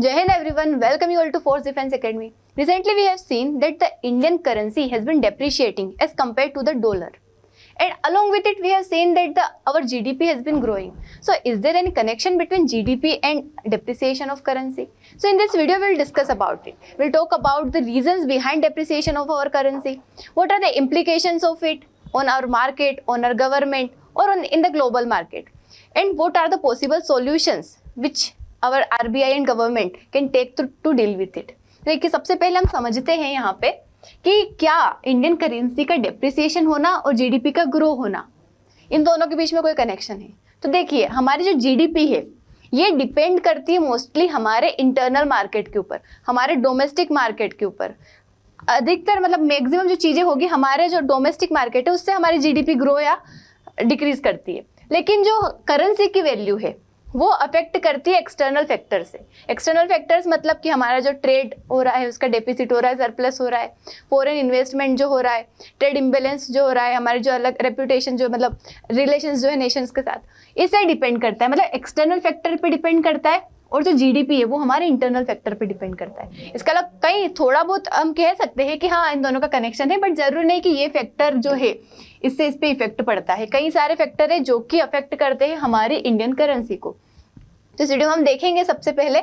Jai Hind everyone, welcome you all to Force Defense Academy. Recently we have seen that the Indian currency has been depreciating as compared to the dollar. And along with it we have seen that our GDP has been growing. So is there any connection between GDP and depreciation of currency? So in this video we'll discuss about it. We'll talk about the reasons behind depreciation of our currency. What are the implications of it on our market, on our government or in the global market? And what are the possible solutions which our RBI and government can take to deal with it? देखिए सबसे पहले हम समझते हैं यहाँ पे कि क्या इंडियन करेंसी का डेप्रिसिएशन होना और जीडीपी का ग्रो होना, इन दोनों के बीच में कोई कनेक्शन है? तो देखिए हमारी जो जीडीपी है ये डिपेंड करती है मोस्टली हमारे इंटरनल मार्केट के ऊपर, हमारे डोमेस्टिक मार्केट के ऊपर। अधिकतर मतलब मैक्सिमम जो चीज़ें होगी हमारे जो डोमेस्टिक मार्केट है उससे हमारी जीडीपी ग्रो या डिक्रीज करती है। लेकिन जो करेंसी की वैल्यू है वो अफेक्ट करती है एक्सटर्नल फैक्टर से। एक्सटर्नल फैक्टर्स मतलब कि हमारा जो ट्रेड हो रहा है उसका डेफिसिट हो रहा है, सरप्लस हो रहा है, फॉरेन इन्वेस्टमेंट जो हो रहा है, ट्रेड इम्बेलेंस जो हो रहा है, हमारी जो अलग रेपुटेशन जो मतलब रिलेशंस जो है नेशंस के साथ, इससे डिपेंड करता है। मतलब एक्सटर्नल फैक्टर पे डिपेंड करता है और जो जीडीपी है वो हमारे इंटरनल फैक्टर पे डिपेंड करता है। इसका अलग कई थोड़ा बहुत हम कह सकते हैं कि हाँ इन दोनों का कनेक्शन है, बट जरूरी नहीं कि ये फैक्टर जो है इससे इस पे इफेक्ट पड़ता है। कई सारे फैक्टर है जो कि अफेक्ट करते हैं हमारी इंडियन करेंसी को। तो इस वीडियो में हम देखेंगे सबसे पहले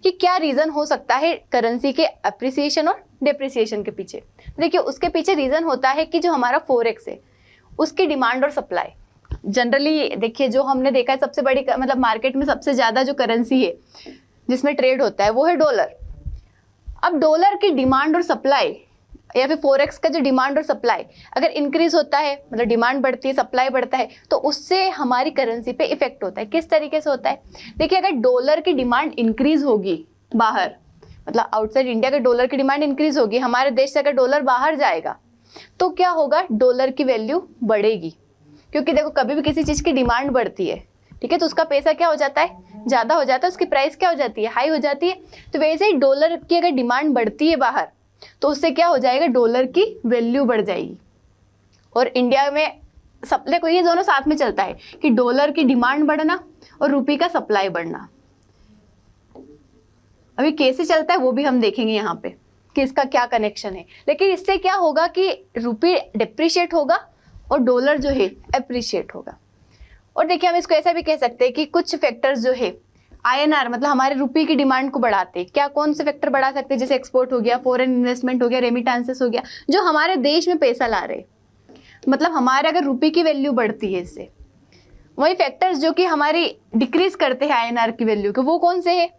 कि क्या रीजन हो सकता है करेंसी के अप्रिसिएशन और डेप्रिसिएशन के पीछे। देखिए उसके पीछे रीजन होता है कि जो हमारा फॉरेक्स है उसकी डिमांड और सप्लाई। जनरली देखिए जो हमने देखा है सबसे बड़ी मतलब मार्केट में सबसे ज्यादा जो करेंसी है जिसमें ट्रेड होता है वो है डॉलर। अब डॉलर की डिमांड और सप्लाई या फिर फॉरेक्स का जो डिमांड और सप्लाई अगर इंक्रीज होता है, मतलब डिमांड बढ़ती है, सप्लाई बढ़ता है, तो उससे हमारी करेंसी पे इफेक्ट होता है। किस तरीके से होता है? देखिए अगर डॉलर की डिमांड इंक्रीज होगी बाहर, मतलब आउटसाइड इंडिया के डॉलर की डिमांड इंक्रीज होगी, हमारे देश से अगर डॉलर बाहर जाएगा तो क्या होगा? डॉलर की वैल्यू बढ़ेगी। क्योंकि देखो कभी भी किसी चीज़ की डिमांड बढ़ती है, ठीक है, तो उसका पैसा क्या हो जाता है? ज़्यादा हो जाता है, उसकी प्राइस क्या हो जाती है? हाई हो जाती है। तो वैसे ही डॉलर की अगर डिमांड बढ़ती है बाहर तो उससे क्या हो जाएगा? डॉलर की वैल्यू बढ़ जाएगी। और इंडिया में सब देखो ये दोनों साथ में चलता है कि डॉलर की डिमांड बढ़ना और रुपये का सप्लाई बढ़ना। अभी कैसे चलता है वो भी हम देखेंगे यहाँ पे कि इसका क्या कनेक्शन है। लेकिन इससे क्या होगा कि रुपये डिप्रिशिएट होगा और डॉलर जो है अप्रिशिएट होगा। और देखिए हम इसको ऐसा भी कह सकते हैं कि कुछ फैक्टर्स जो है INR मतलब हमारे रुपये की डिमांड को बढ़ाते हैं। क्या कौन से फैक्टर बढ़ा सकते हैं? जैसे एक्सपोर्ट हो गया, फॉरेन इन्वेस्टमेंट हो गया, रेमिटेंसेस हो गया, जो हमारे देश में पैसा ला रहे, मतलब हमारे अगर रुपये की वैल्यू बढ़ती है इससे। वही फैक्टर्स जो कि हमारी डिक्रीज करते हैं INR की वैल्यू के, वो कौन से है?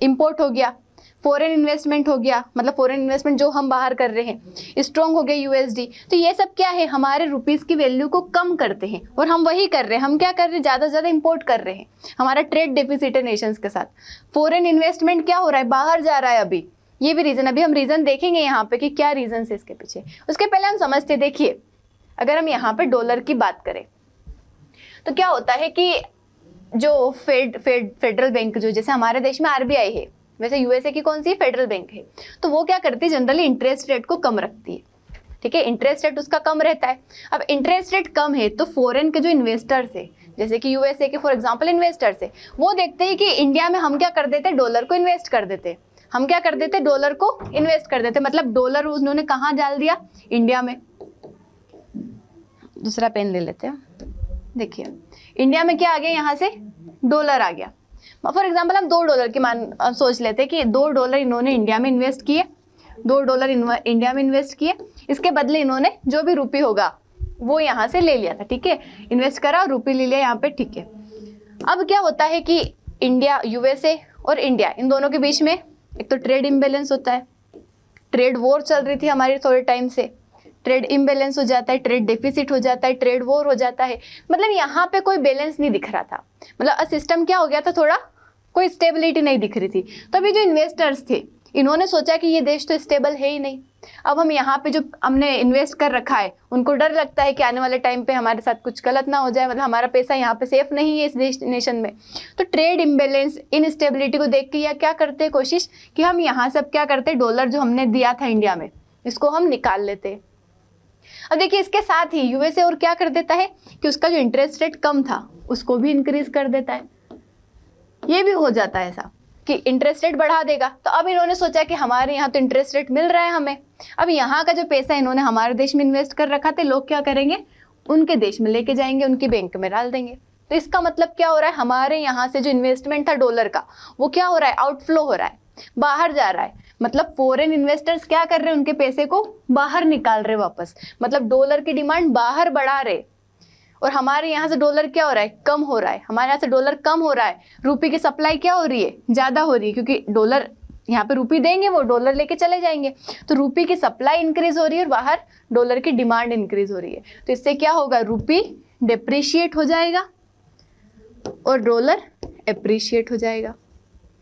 इम्पोर्ट हो गया, फॉरेन इन्वेस्टमेंट हो गया, मतलब फॉरेन इन्वेस्टमेंट जो हम बाहर कर रहे हैं, स्ट्रॉन्ग हो गया USD। तो ये सब क्या है? हमारे रुपीस की वैल्यू को कम करते हैं। और हम वही कर रहे हैं, हम क्या कर रहे हैं? ज़्यादा से ज़्यादा इंपोर्ट कर रहे हैं। हमारा ट्रेड डेफिसिट है नेशंस के साथ। फॉरेन इन्वेस्टमेंट क्या हो रहा है? बाहर जा रहा है। अभी ये भी रीज़न, अभी हम रीज़न देखेंगे यहाँ पे कि क्या रीज़न है इसके पीछे। उसके पहले हम समझते, देखिए अगर हम यहाँ पे डॉलर की बात करें तो क्या होता है कि जो फेडरल बैंक जो जैसे हमारे देश में RBI है, वैसे USA की कौन सी फेडरल बैंक है, तो वो क्या करती है? जनरली इंटरेस्ट रेट को कम रखती है, ठीक है, इंटरेस्ट रेट उसका कम रहता है। अब इंटरेस्ट रेट कम है तो फॉरेन के जो इन्वेस्टर्स है जैसे कि USA के फॉर एग्जांपल इन्वेस्टर्स है, वो देखते हैं कि इंडिया में हम क्या कर देते हैं? डॉलर को इन्वेस्ट कर देते। हम क्या कर देते? डॉलर को इन्वेस्ट कर देते, मतलब डॉलर उन्होंने कहाँ डाल दिया? इंडिया में। दूसरा पेन ले लेते हैं। देखिए इंडिया में क्या आ गया? यहाँ से डॉलर आ गया। फॉर एग्जाम्पल हम $2 की मान सोच लेते हैं कि $2 इन्होंने इंडिया में इन्वेस्ट किए, $2 इंडिया में इन्वेस्ट किए, इसके बदले इन्होंने जो भी रुपये होगा वो यहाँ से ले लिया था, ठीक है, इन्वेस्ट करा और रुपये ले लिया यहाँ पे, ठीक है। अब क्या होता है कि इंडिया, USA और इंडिया इन दोनों के बीच में एक तो ट्रेड इम्बेलेंस होता है, ट्रेड वॉर चल रही थी हमारी थोड़े टाइम से, ट्रेड इम्बेलेंस हो जाता है, ट्रेड डेफिसिट हो जाता है, ट्रेड वॉर हो जाता है, मतलब यहाँ पे कोई बैलेंस नहीं दिख रहा था, मतलब सिस्टम क्या हो गया था, थोड़ा कोई स्टेबिलिटी नहीं दिख रही थी। तभी जो इन्वेस्टर्स थे इन्होंने सोचा कि ये देश तो स्टेबल है ही नहीं, अब हम यहाँ पे जो हमने इन्वेस्ट कर रखा है उनको डर लगता है कि आने वाले टाइम पे हमारे साथ कुछ गलत ना हो जाए, मतलब हमारा पैसा यहाँ पे सेफ नहीं है इस देश नेशन में। तो ट्रेड इम्बेलेंस, इनस्टेबिलिटी को देख के या क्या करते हैं कोशिश कि हम यहाँ सब क्या करते, डॉलर जो हमने दिया था इंडिया में इसको हम निकाल लेते। अब देखिए इसके साथ ही USA और क्या कर देता है कि उसका जो इंटरेस्ट रेट कम था उसको भी इंक्रीज कर देता है, ये भी हो जाता है ऐसा। कि इंटरेस्ट रेट बढ़ा देगा। तो अब इन्होंने सोचा कि हमारे यहाँ तो इंटरेस्ट रेट मिल रहा है हमें, अब यहाँ का जो पैसा इन्होंने हमारे देश में इन्वेस्ट कर रखा था, लोग क्या करेंगे, उनके देश में लेके जाएंगे, उनकी बैंक में डाल देंगे। तो इसका मतलब क्या हो रहा है, हमारे यहाँ से जो इन्वेस्टमेंट था डॉलर का, वो क्या हो रहा है, आउटफ्लो हो रहा है, बाहर जा रहा है। मतलब फॉरेन इन्वेस्टर्स क्या कर रहे हैं, उनके पैसे को बाहर निकाल रहे वापस, मतलब डॉलर की डिमांड बाहर बढ़ा रहे। और हमारे यहाँ से डॉलर क्या हो रहा है, कम हो रहा है। हमारे यहाँ से डॉलर कम हो रहा है, रुपये की सप्लाई क्या हो रही है, ज़्यादा हो रही है, क्योंकि डॉलर यहाँ पे रुपये देंगे, वो डॉलर लेके चले जाएंगे। तो रुपये की सप्लाई इंक्रीज हो रही है और बाहर डॉलर की डिमांड इंक्रीज हो रही है। तो इससे क्या होगा, रुपये डिप्रिशिएट हो जाएगा और डॉलर एप्रिशिएट हो जाएगा।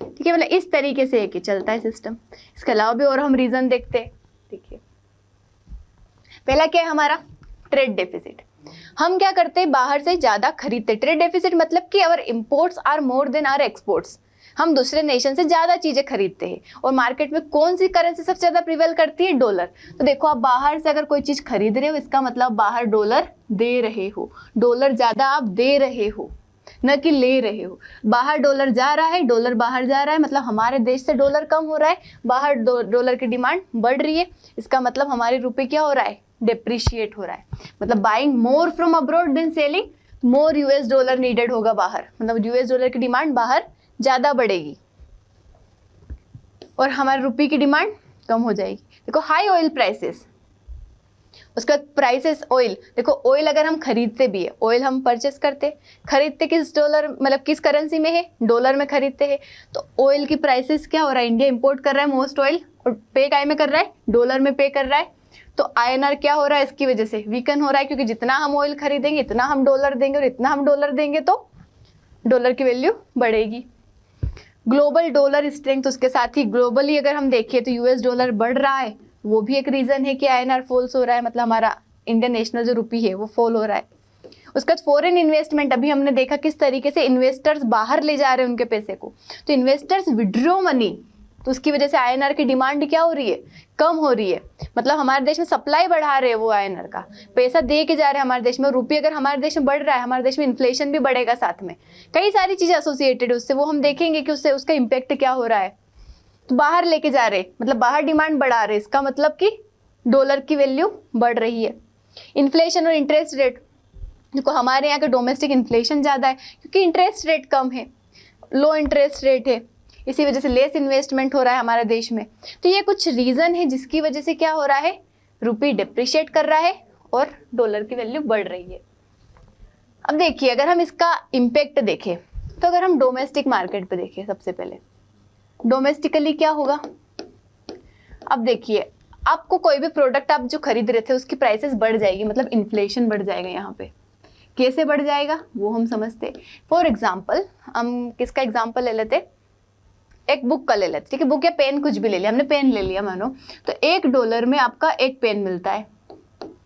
ठीक है, मतलब इस तरीके से एक ही चलता है सिस्टम। इसके अलावा भी और हम रीजन देखते हैं। देखिए, पहला क्या है हमारा, ट्रेड डेफिसिट। हम क्या करते हैं, बाहर से ज़्यादा खरीदते। ट्रेड डेफिसिट मतलब कि our imports are more than are exports. हम दूसरे नेशन से ज़्यादा चीज़ें खरीदते हैं। और मार्केट में कौन सी करेंसी सबसे ज़्यादा प्रिवेल करती है, डॉलर। तो देखो, आप बाहर से अगर कोई चीज़ खरीद रहे हो, इसका मतलब बाहर डॉलर दे रहे हो, डॉलर ज़्यादा आप दे रहे हो, न कि ले रहे हो। बाहर डॉलर जा रहा है, डॉलर बाहर जा रहा है, मतलब हमारे देश से डॉलर कम हो रहा है, बाहर डॉलर की डिमांड बढ़ रही है। इसका मतलब हमारी रुपये क्या हो रहा है, डिप्रिशिएट हो रहा है। मतलब buying more from abroad then selling more US dollar needed होगा बाहर, मतलब यूएस डॉलर की डिमांड बाहर ज़्यादा बढ़ेगी और हमारे रुपये की डिमांड कम हो जाएगी। देखो, हाई ऑयल प्राइसेस, उसके बाद प्राइसेस ऑयल। देखो, ऑयल अगर हम खरीदते भी है, ऑयल हम परचेस खरीदते किस डॉलर, मतलब किस करेंसी में है, डॉलर में खरीदते हैं। तो ऑयल की प्राइसेस क्या हो रहा है, इंडिया इंपोर्ट कर रहा है मोस्ट ऑयल, और पे काय में कर रहा है, डॉलर में पे कर रहा है। तो आईएनआर क्या हो रहा है, इसकी वजह से वीकन हो रहा है, क्योंकि जितना हम ऑयल खरीदेंगे इतना हम डॉलर देंगे, और इतना हम डॉलर देंगे तो डॉलर की वैल्यू बढ़ेगी। ग्लोबल डॉलर स्ट्रेंथ, उसके साथ ही ग्लोबली अगर हम देखिए तो यूएस डॉलर बढ़ रहा है, वो भी एक रीज़न है कि आईएनआर फॉल्स हो रहा है, मतलब हमारा इंडियन नेशनल जो रुपी है वो फॉल हो रहा है। उसके बाद फॉरेन इन्वेस्टमेंट, अभी हमने देखा किस तरीके से इन्वेस्टर्स बाहर ले जा रहे हैं उनके पैसे को। तो इन्वेस्टर्स विड्रॉ मनी, तो उसकी वजह से आईएनआर की डिमांड क्या हो रही है, कम हो रही है। मतलब हमारे देश में सप्लाई बढ़ा रहे हैं, वो आईएनआर का पैसा दे के जा रहे हैं हमारे देश में। रुपये अगर हमारे देश में बढ़ रहा है, हमारे देश में इन्फ्लेशन भी बढ़ेगा, साथ में कई सारी चीज़ें एसोसिएटेड है उससे, वो हम देखेंगे कि उससे उसका इम्पैक्ट क्या हो रहा है। तो बाहर लेके जा रहे, मतलब बाहर डिमांड बढ़ा रहे, इसका मतलब कि डॉलर की वैल्यू बढ़ रही है। इन्फ्लेशन और इंटरेस्ट रेट, देखो हमारे यहाँ का डोमेस्टिक इन्फ्लेशन ज़्यादा है क्योंकि इंटरेस्ट रेट कम है, लो इंटरेस्ट रेट है, इसी वजह से लेस इन्वेस्टमेंट हो रहा है हमारे देश में। तो ये कुछ रीज़न है जिसकी वजह से क्या हो रहा है, रुपये डिप्रिशिएट कर रहा है और डॉलर की वैल्यू बढ़ रही है। अब देखिए, अगर हम इसका इम्पेक्ट देखें, तो अगर हम डोमेस्टिक मार्केट पे देखें, सबसे पहले डोमेस्टिकली क्या होगा। अब देखिए, आपको कोई भी प्रोडक्ट आप जो खरीद रहे थे उसकी प्राइसेस बढ़ जाएगी, मतलब इन्फ्लेशन बढ़ जाएगा। यहाँ पे कैसे बढ़ जाएगा वो हम समझते। फॉर एग्जाम्पल, हम किसका एग्जाम्पल ले लेते, एक बुक का ले लेते, ठीक है, बुक या पेन कुछ भी ले लिया, हमने पेन ले लिया मानो, तो $1 में आपका एक पेन मिलता है।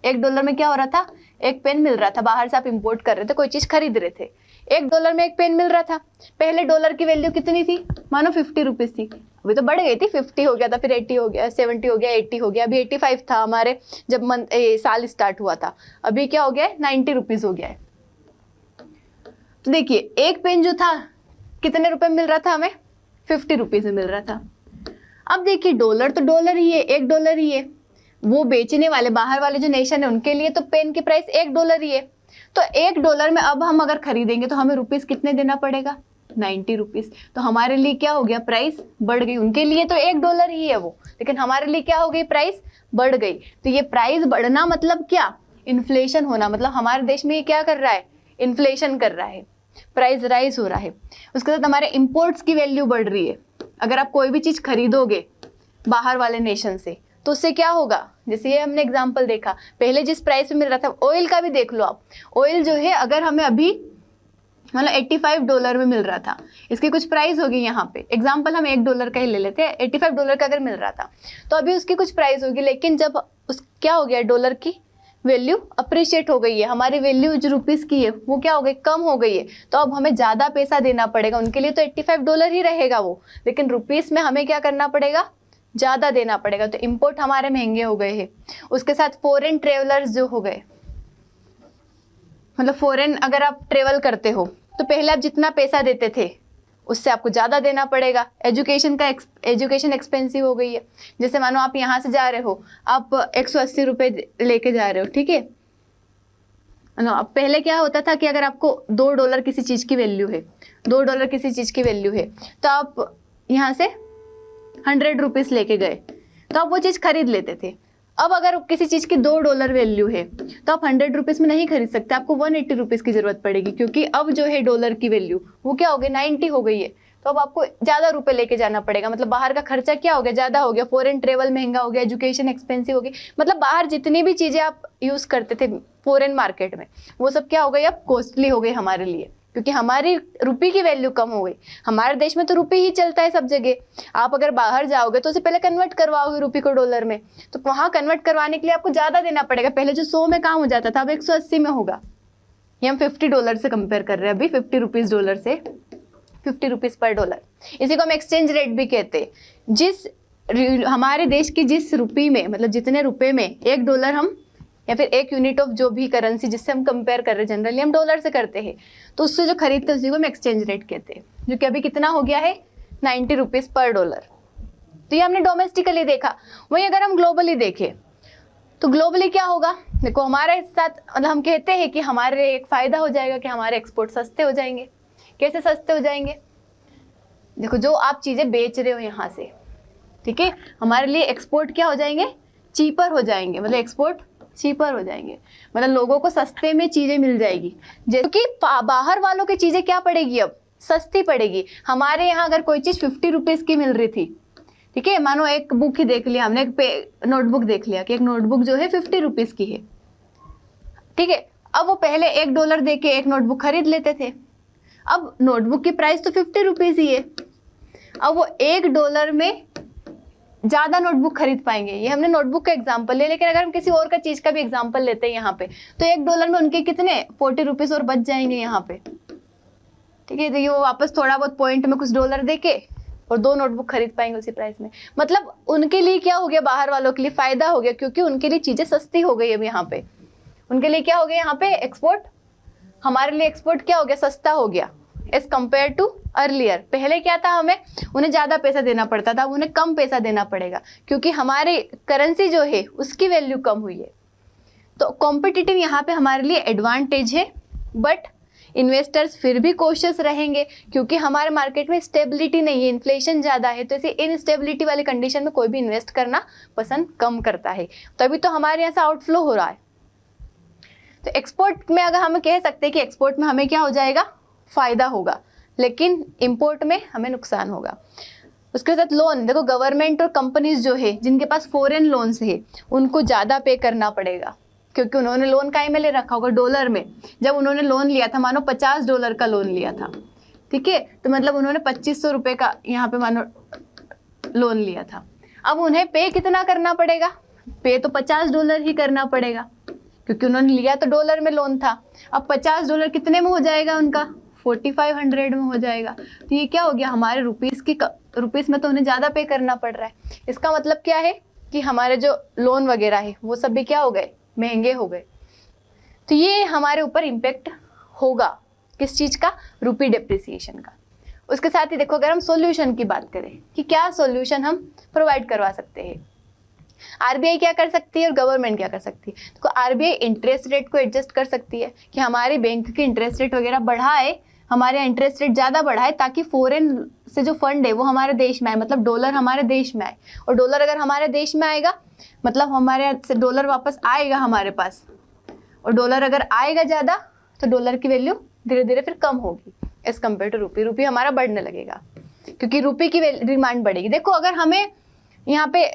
$1 में क्या हो रहा था, एक पेन मिल रहा था। बाहर से आप इंपोर्ट कर रहे थे, कोई चीज़ खरीद रहे थे, $1 में एक पेन मिल रहा था। पहले डॉलर की वैल्यू कितनी थी, मानो 50 रुपीज़ थी, अभी तो बढ़ गई थी, 50 हो गया था, फिर 80 हो गया, 70 हो गया, 80 हो गया, अभी 85 था हमारे जब साल स्टार्ट हुआ था, अभी क्या हो गया है, 90 रुपीज़ हो गया है। तो देखिए, एक पेन जो था कितने रुपए मिल रहा था हमें, 50 रुपीज़ में मिल रहा था। अब देखिए, डॉलर तो डॉलर ही है, $1 ही है। वो बेचने वाले बाहर वाले जो नेशन है उनके लिए तो पेन की प्राइस $1 ही है। तो $1 में अब हम अगर खरीदेंगे तो हमें रुपीज़ कितने देना पड़ेगा, 90 रुपीज़। तो हमारे लिए क्या हो गया, प्राइस बढ़ गई। उनके लिए तो $1 ही है वो, लेकिन हमारे लिए क्या हो गई, प्राइस बढ़ गई। तो ये प्राइस बढ़ना मतलब क्या, इन्फ्लेशन होना, मतलब हमारे देश में ये क्या कर रहा है, इन्फ्लेशन कर रहा है, प्राइस राइज हो रहा है। उसके साथ हमारे इंपोर्ट्स की वैल्यू बढ़ रही है। अगर आप कोई भी चीज़ खरीदोगे बाहर वाले नेशन से तो उससे क्या होगा, जैसे ये हमने एग्जांपल देखा, पहले जिस प्राइस में मिल रहा था, ऑयल का भी देख लो आप। ऑयल जो है अगर हमें अभी मतलब $85 में मिल रहा था, इसकी कुछ प्राइस होगी यहाँ पे, एग्जाम्पल हम $1 का ही ले लेते हैं, $85 का अगर मिल रहा था तो अभी उसकी कुछ प्राइस होगी। लेकिन जब उस क्या हो गया, डॉलर की वैल्यू अप्रिशिएट हो गई है, हमारी वैल्यू जो रुपीज़ की है वो क्या हो गई, कम हो गई है। तो अब हमें ज़्यादा पैसा देना पड़ेगा। उनके लिए तो $85 ही रहेगा वो, लेकिन रुपीज़ में हमें क्या करना पड़ेगा, ज़्यादा देना पड़ेगा। तो इम्पोर्ट हमारे महंगे हो गए हैं। उसके साथ फॉरेन ट्रेवलर्स जो हो गए, मतलब फॉरेन अगर आप ट्रेवल करते हो तो पहले आप जितना पैसा देते थे उससे आपको ज़्यादा देना पड़ेगा। एजुकेशन एक्सपेंसिव हो गई है। जैसे मानो आप यहाँ से जा रहे हो, आप 180 रुपये लेके जा रहे हो, ठीक है ना। अब पहले क्या होता था कि अगर आपको $2 किसी चीज़ की वैल्यू है, $2 किसी चीज़ की वैल्यू है, तो आप यहाँ से 100 रुपीज़ लेके गए तो आप वो चीज़ खरीद लेते थे। अब अगर किसी चीज़ की $2 वैल्यू है तो आप 100 रुपीज़ में नहीं खरीद सकते, आपको 180 रुपीज़ की ज़रूरत पड़ेगी, क्योंकि अब जो है डॉलर की वैल्यू वो क्या हो गई, 90 हो गई है। तो अब आपको ज़्यादा रुपए लेके जाना पड़ेगा। मतलब बाहर का खर्चा क्या हो गया, ज़्यादा हो गया, फॉरेन ट्रेवल महंगा हो गया, एजुकेशन एक्सपेंसिव हो गई। मतलब बाहर जितनी भी चीज़ें आप यूज़ करते थे फॉरेन मार्केट में, वो सब क्या हो गई, अब कॉस्टली हो गई हमारे लिए, क्योंकि हमारी रुपये की वैल्यू कम हो गई। हमारे देश में तो रुपये ही चलता है सब जगह। आप अगर बाहर जाओगे तो उससे पहले कन्वर्ट करवाओगे रुपये को डॉलर में, तो वहाँ कन्वर्ट करवाने के लिए आपको ज़्यादा देना पड़ेगा। पहले जो 100 में काम हो जाता था, अब 180 में होगा। ये हम $50 से कंपेयर कर रहे हैं अभी, 50 रुपीज़ डॉलर से, 50 रुपीज़ पर डॉलर। इसी को हम एक्सचेंज रेट भी कहते हैं। जिस हमारे देश की जिस रुपये में, मतलब जितने रुपए में $1 हम, या फिर 1 यूनिट ऑफ जो भी करेंसी जिससे हम कंपेयर कर रहे हैं, जनरली हम डॉलर से करते हैं, तो उससे जो खरीदते हैं उसी को हम एक्सचेंज रेट कहते हैं, जो कि अभी कितना हो गया है, 90 रुपीज़ पर डॉलर। तो ये हमने डोमेस्टिकली देखा। वहीं अगर हम ग्लोबली देखें तो ग्लोबली क्या होगा, देखो हमारे साथ, मतलब हम कहते हैं कि हमारे एक फ़ायदा हो जाएगा कि हमारे एक्सपोर्ट सस्ते हो जाएंगे। कैसे सस्ते हो जाएंगे, देखो जो आप चीज़ें बेच रहे हो यहाँ से, ठीक है, हमारे लिए एक्सपोर्ट क्या हो जाएंगे, चीपर हो जाएंगे। मतलब एक्सपोर्ट चीपर हो जाएंगे, मतलब लोगों को सस्ते में चीज़ें मिल जाएगी। क्योंकि बाहर वालों की चीज़ें क्या पड़ेगी, अब सस्ती पड़ेगी। हमारे यहाँ अगर कोई चीज़ 50 रुपीज़ की मिल रही थी, ठीक है, मानो एक बुक ही देख लिया हमने, एक नोटबुक देख लिया कि एक नोटबुक जो है 50 रुपीज़ की है, ठीक है। अब वो पहले $1 दे के एक नोटबुक खरीद लेते थे। अब नोटबुक की प्राइस तो 50 रुपीज़ ही है। अब वो $1 में ज़्यादा नोटबुक खरीद पाएंगे। ये हमने नोटबुक का एग्जाम्पल लिया, लेकिन अगर हम किसी और का चीज़ का भी एग्जाम्पल लेते हैं यहाँ पे, तो $1 में उनके कितने 40 रुपीज़ और बच जाएंगे यहाँ पे, ठीक है। तो ये वो वापस थोड़ा बहुत पॉइंट में कुछ $1 दे के और 2 नोटबुक खरीद पाएंगे उसी प्राइस में। मतलब उनके लिए क्या हो गया, बाहर वालों के लिए फ़ायदा हो गया, क्योंकि उनके लिए चीज़ें सस्ती हो गई अब यहाँ पे। उनके लिए क्या हो गया यहाँ पे, एक्सपोर्ट, हमारे लिए एक्सपोर्ट क्या हो गया, सस्ता हो गया एज कम्पेयर टू अर्लियर। पहले क्या था, हमें उन्हें ज़्यादा पैसा देना पड़ता था, अब उन्हें कम पैसा देना पड़ेगा, क्योंकि हमारी करेंसी जो है उसकी वैल्यू कम हुई है। तो कॉम्पिटिटिव यहाँ पे हमारे लिए एडवांटेज है, बट इन्वेस्टर्स फिर भी कोशिश रहेंगे, क्योंकि हमारे मार्केट में स्टेबिलिटी नहीं है, इन्फ्लेशन ज़्यादा है। तो ऐसे इनस्टेबिलिटी वाली कंडीशन में कोई भी इन्वेस्ट करना पसंद कम करता है। तभी तो हमारे यहाँ से आउटफ्लो हो रहा है। तो एक्सपोर्ट में अगर हम कह सकते हैं कि एक्सपोर्ट में हमें क्या हो जाएगा, फ़ायदा होगा, लेकिन इंपोर्ट में हमें नुकसान होगा। उसके साथ लोन, देखो गवर्नमेंट और कंपनीज जो है जिनके पास फॉरेन लोन्स है उनको ज़्यादा पे करना पड़ेगा, क्योंकि उन्होंने लोन काहे में ले रखा होगा, डॉलर में। जब उन्होंने लोन लिया था, मानो $50 का लोन लिया था, ठीक है, तो मतलब उन्होंने 2500 रुपये का यहाँ पे मानो लोन लिया था। अब उन्हें पे कितना करना पड़ेगा, पे तो $50 ही करना पड़ेगा, क्योंकि उन्होंने लिया तो डॉलर में लोन था। अब $50 कितने में हो जाएगा उनका, 4500 में हो जाएगा। तो ये क्या हो गया, हमारे रुपीस में तो उन्हें ज़्यादा पे करना पड़ रहा है। इसका मतलब क्या है कि हमारे जो लोन वगैरह है वो सब भी क्या हो गए, महंगे हो गए। तो ये हमारे ऊपर इम्पेक्ट होगा, किस चीज़ का, रुपी डेप्रिसिएशन का। उसके साथ ही देखो, अगर हम सॉल्यूशन की बात करें कि क्या सॉल्यूशन हम प्रोवाइड करवा सकते हैं, आरबीआई क्या कर सकती है और गवर्नमेंट क्या कर सकती है। तो आरबीआई इंटरेस्ट रेट को एडजस्ट कर सकती है कि हमारे बैंक की इंटरेस्ट रेट वगैरह बढ़ाए, हमारे यहाँ इंटरेस्ट रेट ज़्यादा बढ़ाए, ताकि फॉरेन से जो फंड है वो हमारे देश में आए, मतलब डॉलर हमारे देश में आए। और डॉलर अगर हमारे देश में आएगा, मतलब हमारे यहाँ से डॉलर वापस आएगा हमारे पास, और डॉलर अगर आएगा ज़्यादा तो डॉलर की वैल्यू धीरे धीरे फिर कम होगी एज़ कम्पेयर टू रुपी। रुपी हमारा बढ़ने लगेगा, क्योंकि रुपी की डिमांड बढ़ेगी। देखो, अगर हमें यहाँ पे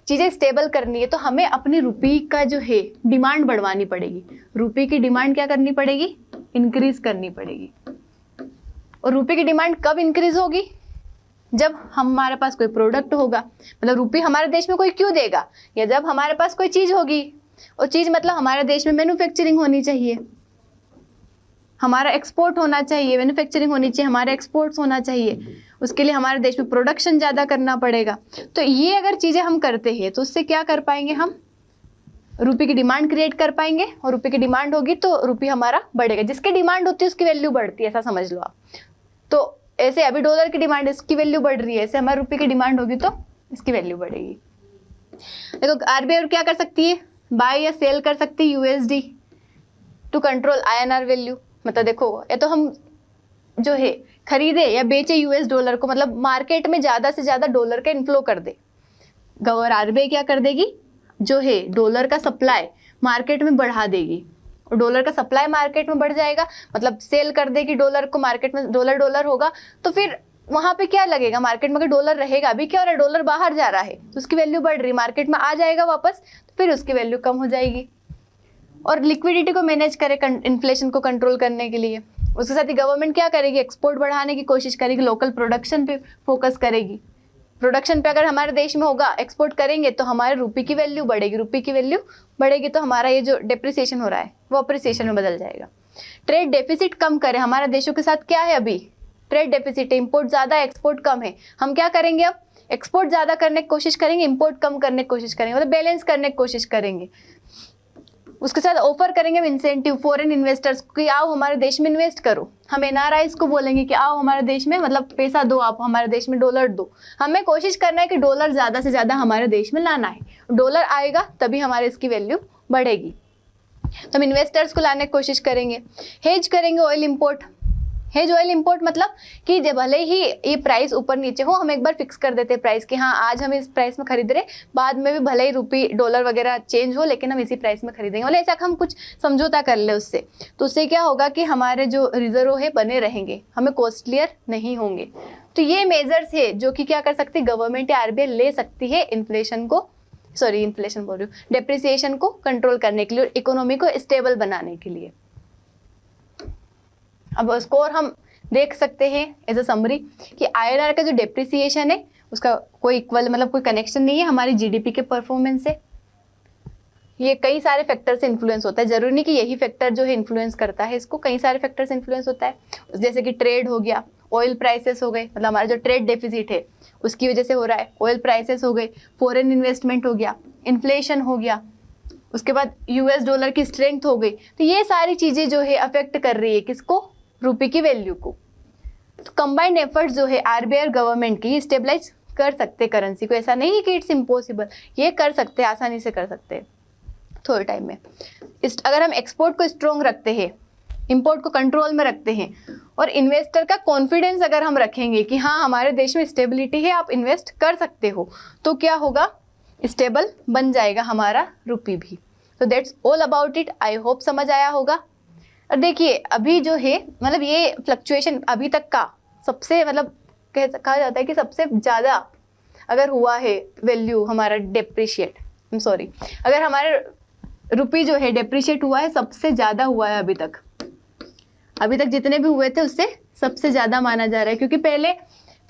चीज़ें स्टेबल करनी है तो हमें अपनी रुपी का जो है डिमांड बढ़वानी पड़ेगी। रुपी की डिमांड क्या करनी पड़ेगी, इंक्रीज करनी पड़ेगी। और रुपये की डिमांड कब इंक्रीज होगी, जब हमारे पास कोई प्रोडक्ट होगा, मतलब रुपये हमारे देश में कोई क्यों देगा, या जब हमारे पास कोई चीज़ होगी। और चीज़ मतलब हमारे देश में मैन्युफैक्चरिंग होनी चाहिए, हमारा एक्सपोर्ट होना चाहिए, मैन्युफैक्चरिंग होनी चाहिए, हमारा एक्सपोर्ट्स होना चाहिए। उसके लिए हमारे देश में प्रोडक्शन ज़्यादा करना पड़ेगा। तो ये अगर चीज़ें हम करते हैं तो उससे क्या कर पाएंगे, हम रुपये की डिमांड क्रिएट कर पाएंगे। और रुपये की डिमांड होगी तो रुपये हमारा बढ़ेगा। जिसकी डिमांड होती है उसकी वैल्यू बढ़ती है, ऐसा समझ लो आप। तो ऐसे अभी डॉलर की डिमांड, इसकी वैल्यू बढ़ रही है, ऐसे हमारे रुपये की डिमांड होगी तो इसकी वैल्यू बढ़ेगी। देखो आरबीआई क्या कर सकती है, बाय या सेल कर सकती है USD to control INR value. मतलब देखो ये तो हम जो है खरीदे या बेचे यूएस डॉलर को, मतलब मार्केट में ज़्यादा से ज़्यादा डॉलर का इन्फ्लो कर दे। गवर्नर आरबीआई क्या कर देगी, जो है डॉलर का सप्लाई मार्केट में बढ़ा देगी, और डॉलर का सप्लाई मार्केट में बढ़ जाएगा, मतलब सेल कर देगी डॉलर को, मार्केट में डॉलर होगा, तो फिर वहाँ पे क्या लगेगा, मार्केट में अगर डॉलर रहेगा, अभी क्या हो रहा है, डॉलर बाहर जा रहा है तो उसकी वैल्यू बढ़ रही, मार्केट में आ जाएगा वापस, तो फिर उसकी वैल्यू कम हो जाएगी। और लिक्विडिटी को मैनेज करे इन्फ्लेशन को कंट्रोल करने के लिए। उसके साथ ही गवर्नमेंट क्या करेगी, एक्सपोर्ट बढ़ाने की कोशिश करेगी, लोकल प्रोडक्शन पे फोकस करेगी। प्रोडक्शन पे अगर हमारे देश में होगा, एक्सपोर्ट करेंगे तो हमारे रुपये की वैल्यू बढ़ेगी, रुपये की वैल्यू बढ़ेगी तो हमारा ये जो डेप्रिसिएशन हो रहा है वो अप्रिसिएशन में बदल जाएगा। ट्रेड डेफिसिट कम करें, हमारे देशों के साथ क्या है अभी, ट्रेड डेफिसिट है, इम्पोर्ट ज़्यादा है एक्सपोर्ट कम है। हम क्या करेंगे, अब एक्सपोर्ट ज़्यादा करने की कोशिश करेंगे, इम्पोर्ट कम करने की कोशिश करेंगे, मतलब बैलेंस करने की कोशिश करेंगे। उसके साथ ऑफर करेंगे हम इंसेंटिव फॉरेन इन्वेस्टर्स को कि आओ हमारे देश में इन्वेस्ट करो। हम एनआरआईज को बोलेंगे कि आओ हमारे देश में, मतलब पैसा दो, आप हमारे देश में डॉलर दो। हमें कोशिश करना है कि डॉलर ज़्यादा से ज़्यादा हमारे देश में लाना है, डॉलर आएगा तभी हमारे इसकी वैल्यू बढ़ेगी। तो हम इन्वेस्टर्स को लाने की कोशिश करेंगे। हेज करेंगे oil import. Hedge oil import मतलब कि जब भले ही ये प्राइस ऊपर नीचे हो, हम एक बार फिक्स कर देते हैं प्राइस कि हाँ आज हम इस प्राइस में खरीद रहे, बाद में भी भले ही रुपये डॉलर वगैरह चेंज हो लेकिन हम इसी प्राइस में खरीदेंगे, मतलब ऐसा हम कुछ समझौता कर ले उससे। तो उससे क्या होगा कि हमारे जो रिजर्व है बने रहेंगे, हमें कॉस्टलियर नहीं होंगे। तो ये मेजर्स है जो कि क्या कर सकती है गवर्नमेंट या आरबीआई ले सकती है इन्फ्लेशन बोल रही हूँ, डेप्रिसिएशन को कंट्रोल करने के लिए और इकोनॉमी को स्टेबल बनाने के लिए। अब स्कोर हम देख सकते हैं एज अ समरी कि आईएनआर का जो डेप्रिसिएशन है उसका कोई इक्वल मतलब कोई कनेक्शन नहीं है हमारी जीडीपी के परफॉर्मेंस से। ये कई सारे फैक्टर से इन्फ्लुएंस होता है, जरूरी नहीं कि यही फैक्टर जो है इन्फ्लुएंस करता है इसको, कई सारे फैक्टर से इन्फ्लुएंस होता है। जैसे कि ट्रेड हो गया, ऑयल प्राइसेस हो गए, मतलब हमारा जो ट्रेड डेफिसिट है उसकी वजह से हो रहा है, ऑयल प्राइसेस हो गए, फॉरेन इन्वेस्टमेंट हो गया, इन्फ्लेशन हो गया, उसके बाद यूएस डॉलर की स्ट्रेंथ हो गई। तो ये सारी चीज़ें जो है अफेक्ट कर रही है किसको, रुपये की वैल्यू को। तो कंबाइंड एफर्ट्स जो है आरबीआई और गवर्नमेंट की स्टेबलाइज कर सकते करेंसी को, ऐसा नहीं है कि इट्स इम्पॉसिबल, ये कर सकते हैं, आसानी से कर सकते हैं थोड़े टाइम में। अगर हम एक्सपोर्ट को स्ट्रॉन्ग रखते हैं, इंपोर्ट को कंट्रोल में रखते हैं और इन्वेस्टर का कॉन्फिडेंस अगर हम रखेंगे कि हाँ हमारे देश में स्टेबिलिटी है, आप इन्वेस्ट कर सकते हो, तो क्या होगा, स्टेबल बन जाएगा हमारा रुपये भी। तो that's all about it. I hope समझ आया होगा। और देखिए अभी जो है मतलब ये फ्लक्चुएशन अभी तक का सबसे मतलब कहा जाता है कि सबसे ज़्यादा अगर हुआ है वैल्यू हमारा डेप्रिशिएट, अगर हमारे रुपये जो है डेप्रिशिएट हुआ है सबसे ज़्यादा हुआ है अभी तक जितने भी हुए थे उससे सबसे ज़्यादा माना जा रहा है। क्योंकि पहले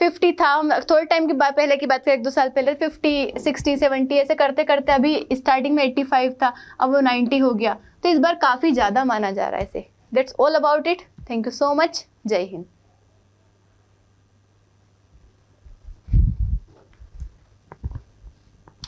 50 था, थोड़े टाइम की बात पहले की बात करें, 1-2 साल पहले 50, 60, 70 ऐसे करते करते अभी स्टार्टिंग में 85 था, अब वो 90 हो गया। तो इस बार काफ़ी ज़्यादा माना जा रहा है इसे। That's all about it. Thank you so much. जय हिंद।